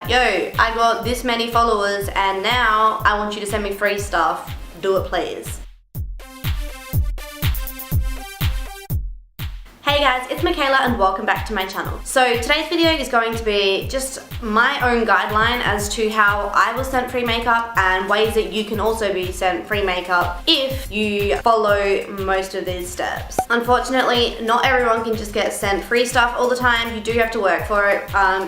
yo, I got this many followers and now I want you to send me free stuff. Do it please. Hey guys, it's Makaila and welcome back to my channel. So today's video is going to be just my own guideline as to how I was sent free makeup and ways that you can also be sent free makeup if you follow most of these steps. Unfortunately, not everyone can just get sent free stuff all the time. You do have to work for it.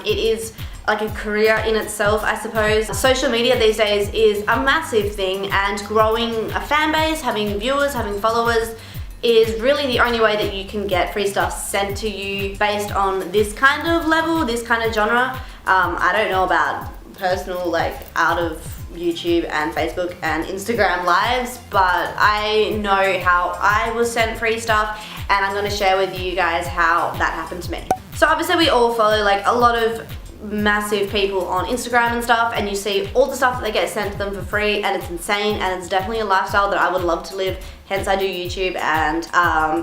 It is like a career in itself, I suppose. Social media these days is a massive thing, and growing a fan base, having viewers, having followers is really the only way that you can get free stuff sent to you based on this kind of level, this kind of genre. I don't know about personal, like out of YouTube and Facebook and Instagram lives, but I know how I was sent free stuff, and I'm gonna share with you guys how that happened to me. So obviously we all follow like a lot of massive people on Instagram and stuff, and you see all the stuff that they get sent to them for free, and it's insane, and it's definitely a lifestyle that I would love to live, hence I do YouTube, and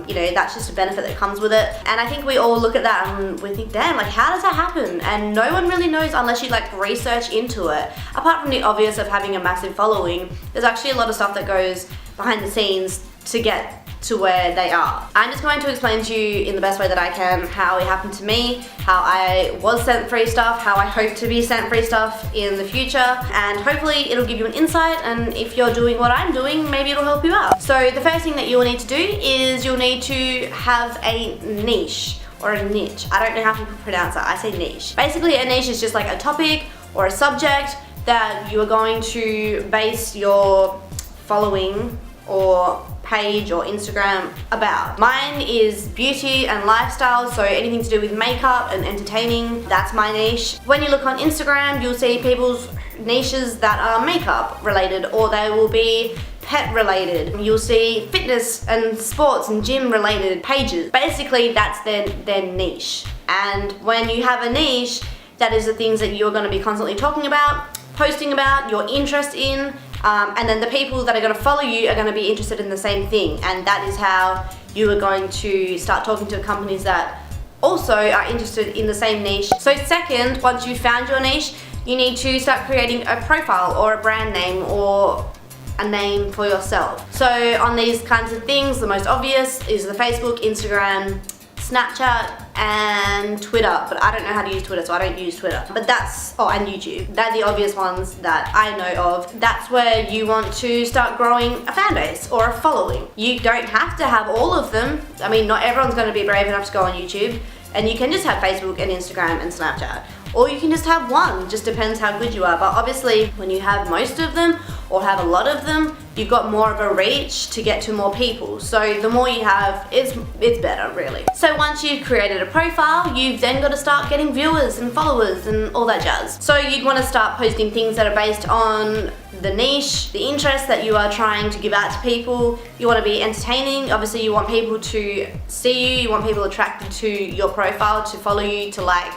you know, that's just a benefit that comes with it. And I think we all look at that and we think, damn, like how does that happen? And no one really knows unless you like research into it. Apart from the obvious of having a massive following, there's actually a lot of stuff that goes behind the scenes to get to where they are. I'm just going to explain to you in the best way that I can how it happened to me, how I was sent free stuff, how I hope to be sent free stuff in the future, and hopefully it'll give you an insight, and if you're doing what I'm doing, maybe it'll help you out. So the first thing that you'll need to do is you'll need to have a niche or a niche. I don't know how people pronounce that. I say niche. Basically a niche is just like a topic or a subject that you are going to base your following or page or Instagram about. Mine is beauty and lifestyle, so anything to do with makeup and entertaining, that's my niche. When you look on Instagram, you'll see people's niches that are makeup related, or they will be pet related. You'll see fitness and sports and gym related pages. Basically that's their niche. And when you have a niche, that is the things that you're going to be constantly talking about, posting about, your interest in, and then the people that are going to follow you are going to be interested in the same thing, and that is how you are going to start talking to companies that also are interested in the same niche. So second, once you've found your niche, you need to start creating a profile or a brand name or a name for yourself. So on these kinds of things, the most obvious is the Facebook, Instagram, Snapchat and Twitter, but I don't know how to use Twitter, so I don't use Twitter. But that's, oh, and YouTube. They're the obvious ones that I know of. That's where you want to start growing a fan base or a following. You don't have to have all of them. I mean, not everyone's going to be brave enough to go on YouTube, and you can just have Facebook and Instagram and Snapchat. Or you can just have one, just depends how good you are. But obviously when you have most of them or have a lot of them, you've got more of a reach to get to more people. So the more you have, it's better really. So once you've created a profile, you've then got to start getting viewers and followers and all that jazz. So you'd want to start posting things that are based on the niche, the interest that you are trying to give out to people. You want to be entertaining. Obviously you want people to see you, you want people attracted to your profile, to follow you, to like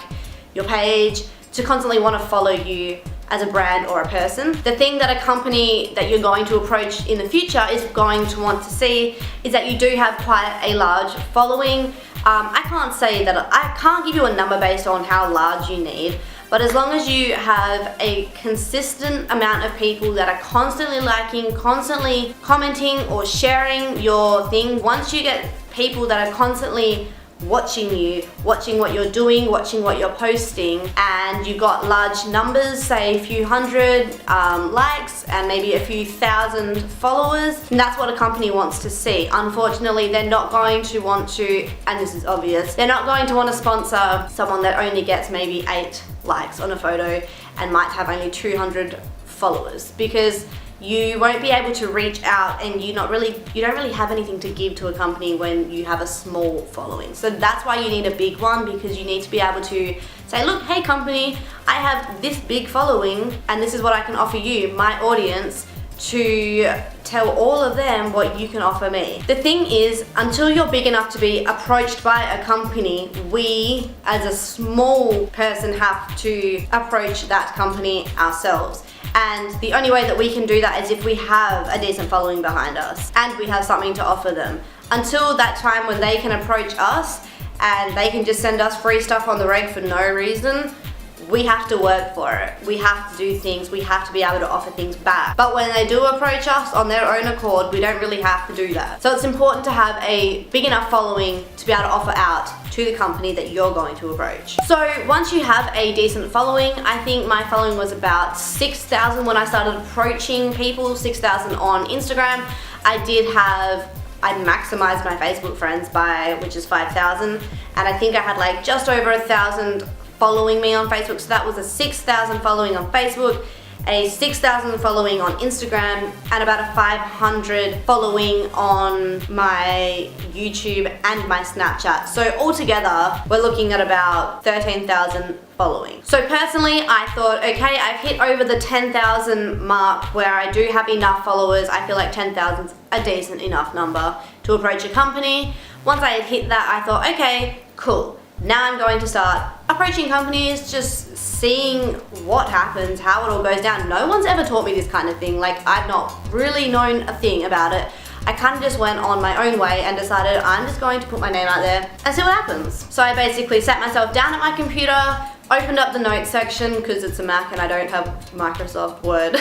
your page, to constantly want to follow you as a brand or a person. The thing that a company that you're going to approach in the future is going to want to see is that you do have quite a large following. I can't say that, I can't give you a number based on how large you need, but as long as you have a consistent amount of people that are constantly liking, constantly commenting or sharing your thing, once you get people that are constantly watching you, watching what you're doing, watching what you're posting, and you've got large numbers, say a few hundred likes and maybe a few thousand followers, and that's what a company wants to see. Unfortunately, they're not going to want to, and this is obvious, they're not going to want to sponsor someone that only gets maybe 8 likes on a photo and might have only 200 followers, because you won't be able to reach out, and you don't really have anything to give to a company when you have a small following. So that's why you need a big one, because you need to be able to say, look, hey company, I have this big following and this is what I can offer you, my audience, to tell all of them what you can offer me. The thing is, until you're big enough to be approached by a company, we as a small person have to approach that company ourselves. And the only way that we can do that is if we have a decent following behind us and we have something to offer them. Until that time when they can approach us and they can just send us free stuff on the reg for no reason, we have to work for it. We have to do things. We have to be able to offer things back. But when they do approach us on their own accord, we don't really have to do that. So it's important to have a big enough following to be able to offer out to the company that you're going to approach. So once you have a decent following, I think my following was about 6,000 when I started approaching people, 6,000 on Instagram. I maximized my Facebook friends which is 5,000, and I think I had like just over 1,000 following me on Facebook. So that was a 6,000 following on Facebook, a 6,000 following on Instagram, and about a 500 following on my YouTube and my Snapchat. So altogether, we're looking at about 13,000 following. So personally, I thought, okay, I've hit over the 10,000 mark where I do have enough followers. I feel like 10,000 is a decent enough number to approach a company. Once I had hit that, I thought, okay, cool. Now I'm going to start approaching companies, just seeing what happens, how it all goes down. No one's ever taught me this kind of thing. Like, I've not really known a thing about it. I kind of just went on my own way and decided I'm just going to put my name out there and see what happens. So I basically sat myself down at my computer, opened up the notes section because it's a Mac and I don't have Microsoft Word.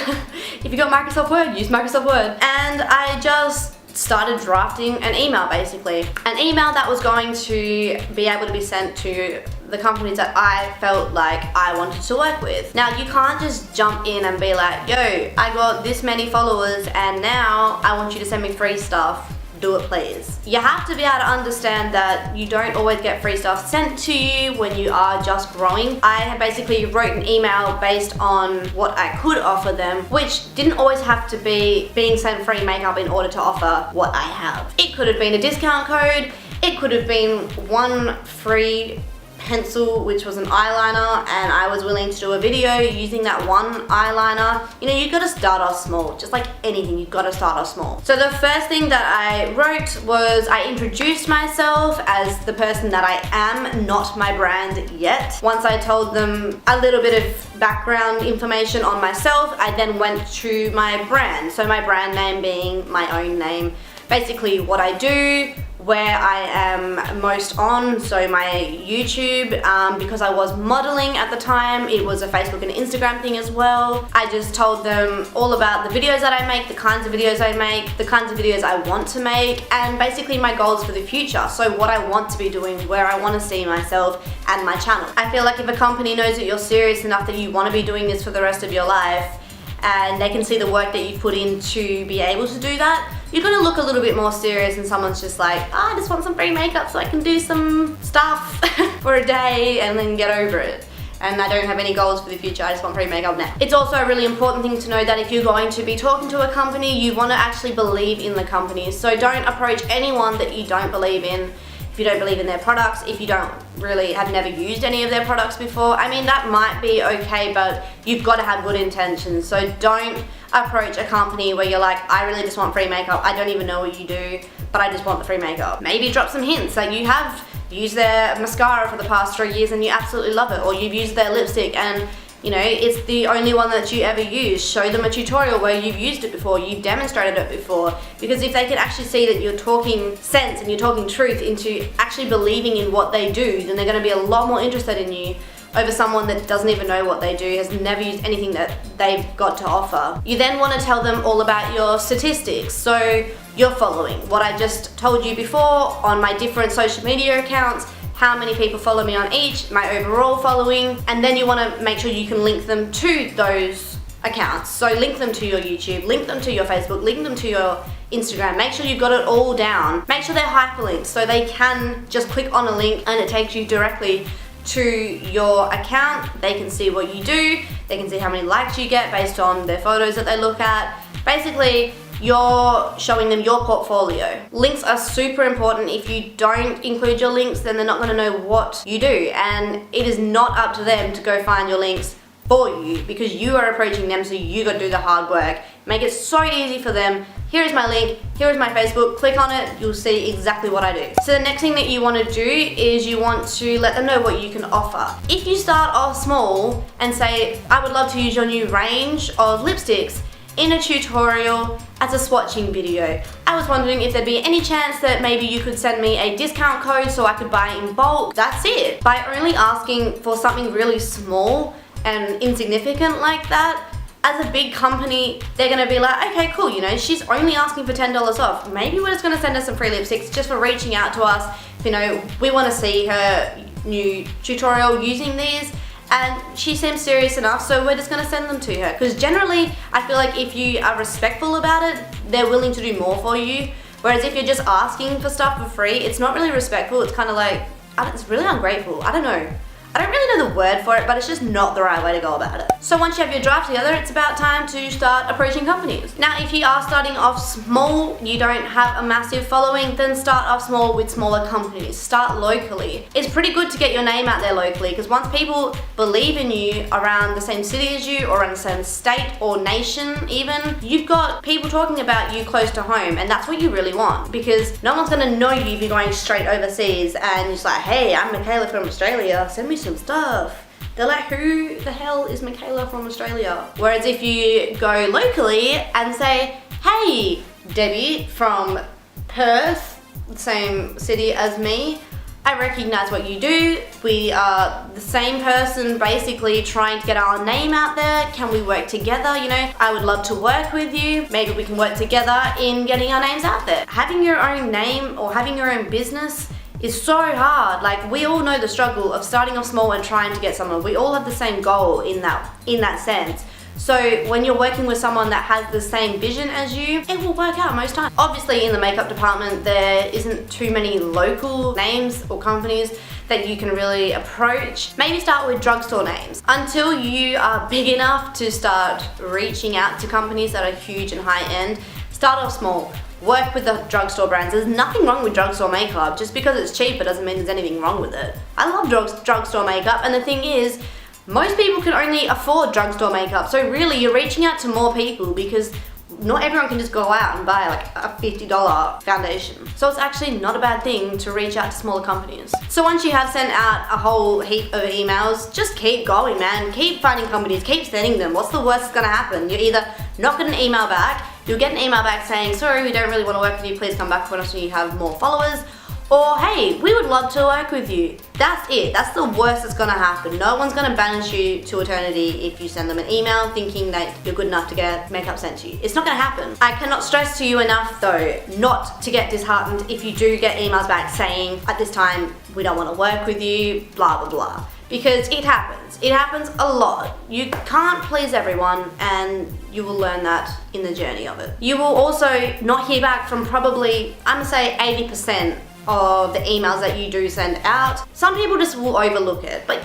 If you got Microsoft Word, use Microsoft Word. And I just started drafting an email, basically. An email that was going to be able to be sent to the companies that I felt like I wanted to work with. Now, you can't just jump in and be like, yo, I got this many followers and now I want you to send me free stuff. Do it, please. You have to be able to understand that you don't always get free stuff sent to you when you are just growing. I basically wrote an email based on what I could offer them, which didn't always have to be being sent free makeup in order to offer what I have. It could have been a discount code. It could have been one free pencil, which was an eyeliner, and I was willing to do a video using that one eyeliner. You know, you gotta start off small. Just like anything, you've gotta start off small. So the first thing that I wrote was I introduced myself as the person that I am, not my brand yet. Once I told them a little bit of background information on myself, I then went to my brand. So my brand name being my own name, basically what I do, where I am most on, so my YouTube, because I was modeling at the time, it was a Facebook and Instagram thing as well. I just told them all about the videos that I make, the kinds of videos I make, the kinds of videos I want to make, and basically my goals for the future. So what I want to be doing, where I want to see myself and my channel. I feel like if a company knows that you're serious enough that you want to be doing this for the rest of your life, and they can see the work that you put in to be able to do that, you're gonna look a little bit more serious than someone's just like, I just want some free makeup so I can do some stuff for a day and then get over it. And I don't have any goals for the future, I just want free makeup now. It's also a really important thing to know that if you're going to be talking to a company, you want to actually believe in the company. So don't approach anyone that you don't believe in. If you don't believe in their products, if you have never used any of their products before, I mean, that might be okay, but you've got to have good intentions. So don't approach a company where you're like, I really just want free makeup. I don't even know what you do, but I just want the free makeup. Maybe drop some hints that you have used their mascara for the past 3 years and you absolutely love it, or you've used their lipstick and you know, it's the only one that you ever use. Show them a tutorial where you've used it before, you've demonstrated it before. Because if they can actually see that you're talking sense and you're talking truth into actually believing in what they do, then they're going to be a lot more interested in you over someone that doesn't even know what they do, has never used anything that they've got to offer. You then want to tell them all about your statistics. So your following, what I just told you before on my different social media accounts, how many people follow me on each, my overall following, and then you want to make sure you can link them to those accounts. So link them to your YouTube, link them to your Facebook, link them to your Instagram. Make sure you've got it all down. Make sure they're hyperlinked so they can just click on a link and it takes you directly to your account. They can see what you do, they can see how many likes you get based on their photos that they look at. Basically, you're showing them your portfolio. Links are super important. If you don't include your links, then they're not going to know what you do, and it is not up to them to go find your links for you because you are approaching them, so you got to do the hard work. Make it so easy for them. Here is my link, here is my Facebook, click on it, you'll see exactly what I do. So the next thing that you want to do is you want to let them know what you can offer. If you start off small and say, I would love to use your new range of lipsticks in a tutorial as a swatching video. I was wondering if there'd be any chance that maybe you could send me a discount code so I could buy in bulk. That's it. By only asking for something really small, and insignificant like that, as a big company, they're gonna be like, okay, cool, you know, she's only asking for $10 off. Maybe we're just gonna send her some free lipsticks just for reaching out to us. You know, we wanna see her new tutorial using these, and she seems serious enough, so we're just gonna send them to her. Because generally, I feel like if you are respectful about it, they're willing to do more for you. Whereas if you're just asking for stuff for free, it's not really respectful. It's kind of like, it's really ungrateful. I don't know. I don't really know the word for it, but it's just not the right way to go about it. So once you have your draft together, it's about time to start approaching companies. Now, if you are starting off small, you don't have a massive following, then start off small with smaller companies. Start locally. It's pretty good to get your name out there locally, because once people believe in you around the same city as you, or around the same state or nation even, you've got people talking about you close to home, and that's what you really want, because no one's gonna know you if you're going straight overseas and it's like, hey, I'm Makaila from Australia, send me some stuff. They're like, who the hell is Makaila from Australia? Whereas if you go locally and say, hey, Debbie from Perth, same city as me, I recognize what you do. We are the same person basically trying to get our name out there. Can we work together? You know, I would love to work with you. Maybe we can work together in getting our names out there. Having your own name or having your own business is so hard. Like, we all know the struggle of starting off small and trying to get somewhere. We all have the same goal in that sense. So when you're working with someone that has the same vision as you, it will work out most times. Obviously in the makeup department, there isn't too many local names or companies that you can really approach. Maybe start with drugstore names. Until you are big enough to start reaching out to companies that are huge and high end, start off small. Work with the drugstore brands. There's nothing wrong with drugstore makeup. Just because it's cheaper doesn't mean there's anything wrong with it. I love drugstore makeup, and the thing is, most people can only afford drugstore makeup. So really, you're reaching out to more people, because not everyone can just go out and buy like a $50 foundation. So it's actually not a bad thing to reach out to smaller companies. So once you have sent out a whole heap of emails, just keep going, man. Keep finding companies, keep sending them. What's the worst that's gonna happen? You're either not getting an email back, you'll get an email back saying, sorry, we don't really want to work with you, please come back when you have more followers. Or, hey, we would love to work with you. That's it. That's the worst that's gonna happen. No one's gonna banish you to eternity if you send them an email thinking that you're good enough to get makeup sent to you. It's not gonna happen. I cannot stress to you enough though, not to get disheartened if you do get emails back saying, at this time, we don't wanna work with you, blah, blah, blah. Because it happens. It happens a lot. You can't please everyone, and you will learn that in the journey of it. You will also not hear back from probably, I'm gonna say 80% of the emails that you do send out. Some people just will overlook it, but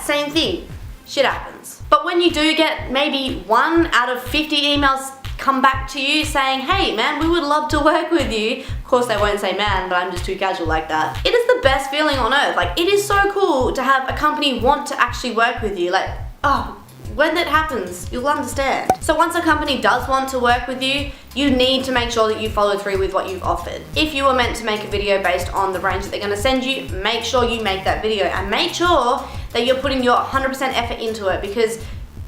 same thing, shit happens. But when you do get maybe 1 out of 50 emails come back to you saying, hey man, we would love to work with you. Of course they won't say man, but I'm just too casual like that. It is the best feeling on earth. Like, it is so cool to have a company want to actually work with you. Like, oh, when that happens, you'll understand. So once a company does want to work with you, you need to make sure that you follow through with what you've offered. If you were meant to make a video based on the range that they're gonna send you, make sure you make that video, and make sure that you're putting your 100% effort into it, because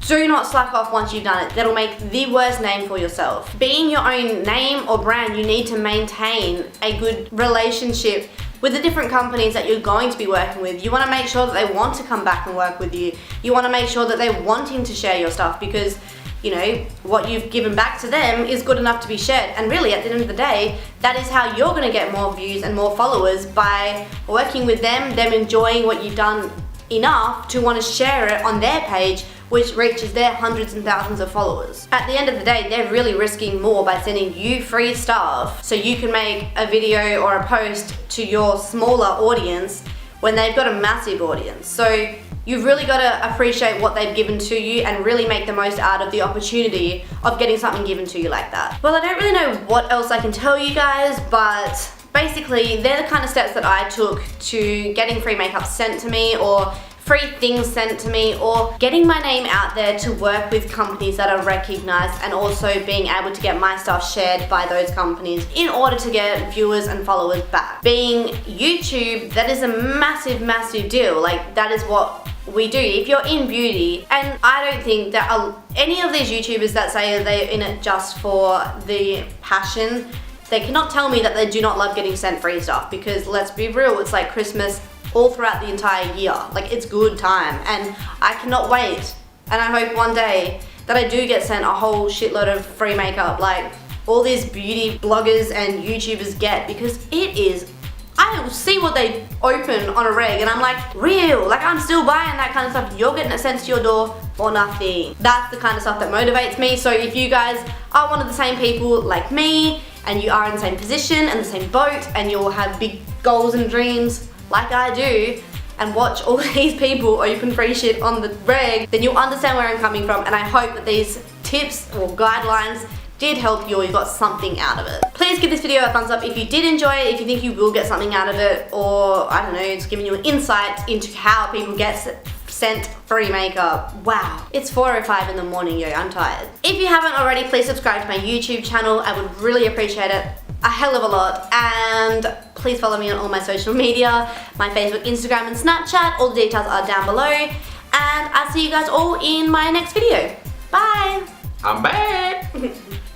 do not slack off once you've done it. That'll make the worst name for yourself. Being your own name or brand, you need to maintain a good relationship with the different companies that you're going to be working with. You want to make sure that they want to come back and work with you. You want to make sure that they're wanting to share your stuff, because you know, what you've given back to them is good enough to be shared. And really, at the end of the day, that is how you're going to get more views and more followers, by working with them enjoying what you've done enough to want to share it on their page, which reaches their hundreds and thousands of followers. At the end of the day, they're really risking more by sending you free stuff so you can make a video or a post to your smaller audience when they've got a massive audience. So you've really got to appreciate what they've given to you and really make the most out of the opportunity of getting something given to you like that. Well, I don't really know what else I can tell you guys, but basically they're the kind of steps that I took to getting free makeup sent to me, or free things sent to me, or getting my name out there to work with companies that are recognized, and also being able to get my stuff shared by those companies in order to get viewers and followers back. Being YouTube, that is a massive, massive deal. Like, that is what we do. If you're in beauty, and I don't think that any of these YouTubers that say they're in it just for the passion, they cannot tell me that they do not love getting sent free stuff, because let's be real, it's like Christmas all throughout the entire year. Like, it's good time, and I cannot wait And I hope one day that I do get sent a whole shitload of free makeup like all these beauty bloggers and YouTubers get, because it is, I see what they open on a reg and I'm like, real, like I'm still buying that kind of stuff. You're getting it sent to your door for nothing. That's the kind of stuff that motivates me. So if you guys are one of the same people like me, and you are in the same position and the same boat, and you'll have big goals and dreams like I do, and watch all these people open free shit on the reg, then you'll understand where I'm coming from, and I hope that these tips or guidelines did help you or you got something out of it. Please give this video a thumbs up if you did enjoy it, if you think you will get something out of it, or I don't know, it's giving you an insight into how people get sent free makeup. Wow, it's 4:05 in the morning, yo, I'm tired. If you haven't already, please subscribe to my YouTube channel. I would really appreciate it a hell of a lot. And please follow me on all my social media, my Facebook, Instagram, and Snapchat. All the details are down below. And I'll see you guys all in my next video. Bye. I'm back.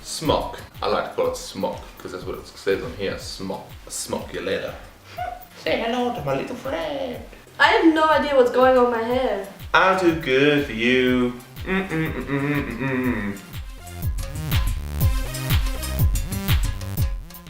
Smock. I like to call it smock because that's what it says on here. Smock. Smock you later. Say hello to my little friend. I have no idea what's going on in my hair. I'll do good for you.